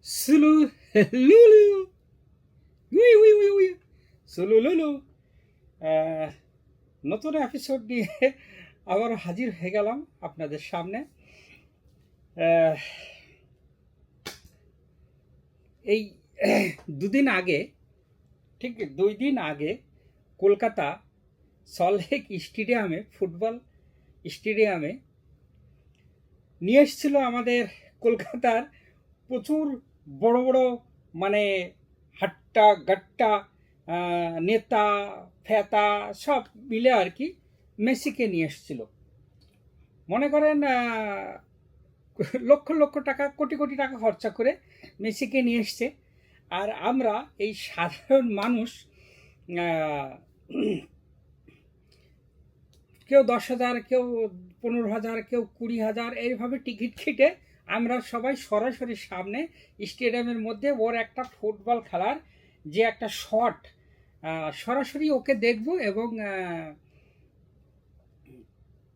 সুলু লুলু we we we we সুলু লুলু। নতুন এপিসোড নিয়ে আবার হাজির হয়ে গেলাম আপনাদের সামনে। আহ, এই দুদিন আগে, ঠিক 2 দিন আগে কলকাতা সল্টলেক স্টেডিয়ামে, ফুটবল স্টেডিয়ামে নিয়ে এসেছিল আমাদের কলকাতার প্রচুর বড় বড়, মানে হাট্টা গাট্টা নেতা ফেতা সব মিলে আর কি মেসিকে নিয়ে এসেছিল। মনে করেন লক্ষ লক্ষ টাকা, কোটি কোটি টাকা খরচা করে মেসিকে নিয়ে এসছে। আর আমরা এই সাধারণ মানুষ, কেউ 10,000, কেউ 15,000, কেউ 20,000 এইভাবে টিকিট কেটে আমরা সবাই সরাসরি সামনে স্টেডিয়ামের মধ্যে ওর একটা ফুটবল খেলার যে একটা শট, সরাসরি ওকে দেখব। এবং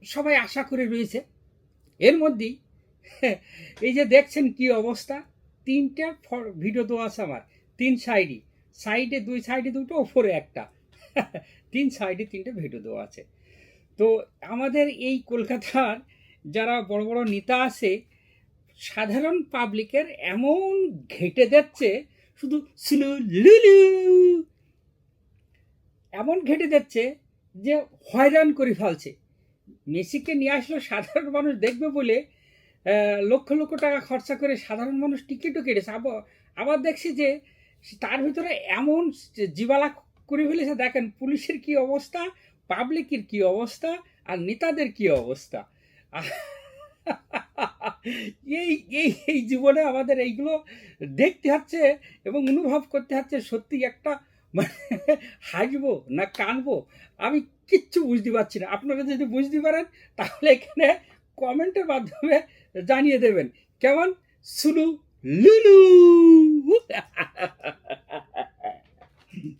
সবাই আশা করে রয়েছে। এর মধ্যেই এই যে দেখছেন কি অবস্থা, 3টে ভিডিও দেওয়া আছে আমার, 3 সাইডে 2 সাইডে 2টো, ওপরে একটা 3 সাইডে 3টে ভিডিও দেওয়া আছে। তো আমাদের এই কলকাতার যারা বড় বড় নেতা আছে, সাধারণ পাবলিকের এমন ঘেটে দিচ্ছে, শুধু সুলু লুলু এমন ঘেটে দিচ্ছে যে হয়রান করে ফেলছে। মেসিকে নিয়ে আসলো সাধারণ মানুষ দেখবে বলে লক্ষ লক্ষ টাকা খরচা করে সাধারণ মানুষ টিকিটও কেটেছে। আবার দেখছি যে তার ভিতরে এমন জীবালা করে ফেলেছে। দেখেন পুলিশের কি অবস্থা, পাবলিকের কি অবস্থা, আর নেতাদের কি অবস্থা। এই এই এই জীবনে আমাদের এইগুলো দেখতে হচ্ছে এবং অনুভব করতে হচ্ছে। সত্যি একটা মানে হাসবো না কানবো আমি কিচ্ছু বুঝতে পারছি না। আপনারা যদি বুঝতে পারেন তাহলে এখানে কমেন্টের মাধ্যমে জানিয়ে দেবেন কেমন সুলু লুলু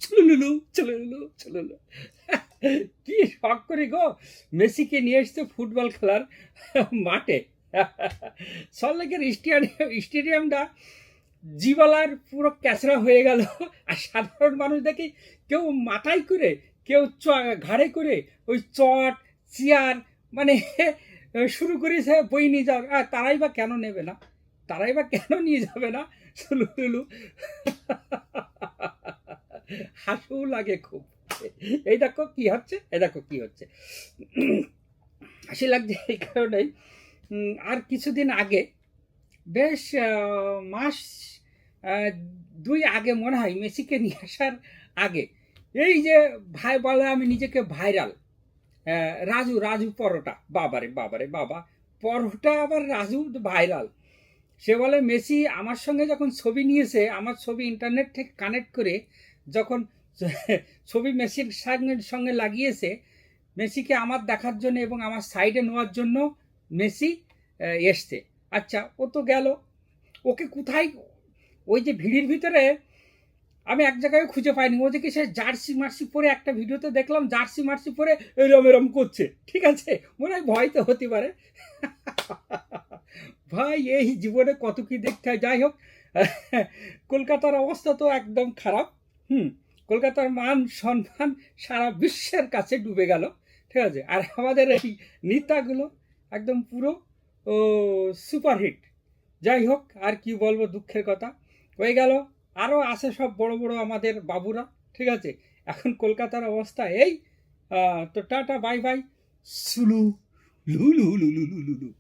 চুলুলুলু চুলুলুলু চুলুলু। কি শখ করি গো, মেসিকে নিয়ে এসছে ফুটবল খেলার মাঠে। সল্টলেকের স্টেডিয়ামটা জিবালার পুরো ক্যাচরা হয়ে গেল। আর সাধারণ মানুষ দেখি কেউ মাথায় করে, কেউ ঘাড়ে করে ওই চট চেয়ার মানে শুরু করেছে বই নিয়ে যাওয়ার। তারাই বা কেন নেবে না, তারাই বা কেন নিয়ে যাবে না। লুলু হাসিও লাগে খুব। এই দেখো কি হচ্ছে, এই দেখো কি হচ্ছে, হাসি লাগছে এই কারণেই। আর কিছুদিন আগে, বেশ মাস 2 আগে মনে হয়, মেসিকে নিয়ে আসার আগে, এই যে ভাই বলে আমি নিজেকে ভাইরাল, রাজু রাজু পরোটা, বাবারে বাবারে বাবা, পরোটা আবার রাজু ভাইরাল। সে বলে মেসি আমার সঙ্গে যখন ছবি নিয়েছে, আমার ছবি ইন্টারনেট থেকে কানেক্ট করে যখন ছবি মেসির সঙ্গে লাগিয়েছে, মেসিকে আমার দেখার জন্য এবং আমার সাইডে নেওয়ার জন্য মেসি এসছে। আচ্ছা, ও তো গেল, ওকে কোথায়, ওই যে ভিড়ের ভিতরে আমি এক জায়গায় খুঁজে পাইনি। ও দেখি সে জার্সি মার্সি পরে, একটা ভিডিওতে দেখলাম জার্সি মার্সি পরে এরম এরম করছে। ঠিক আছে, মনে হয় ভয় তো হতে পারে। ভাই এই জীবনে কত কি দেখতে হয়। যাই হোক, কলকাতার অবস্থা তো একদম খারাপ। কলকাতার মান সম্মান সারা বিশ্বের কাছে ডুবে গেল। ঠিক আছে, আর আমাদের এই নেতাগুলো একদম পুরো সুপারহিট। যাই হোক, আর কি বলবো, দুঃখের কথা হয়ে গেল। আরও আছে সব বড় বড় আমাদের বাবুরা। ঠিক আছে, এখন কলকাতার অবস্থা এই। তো টাটা বাই বাই, সুলু লুলু লুলু লুলু।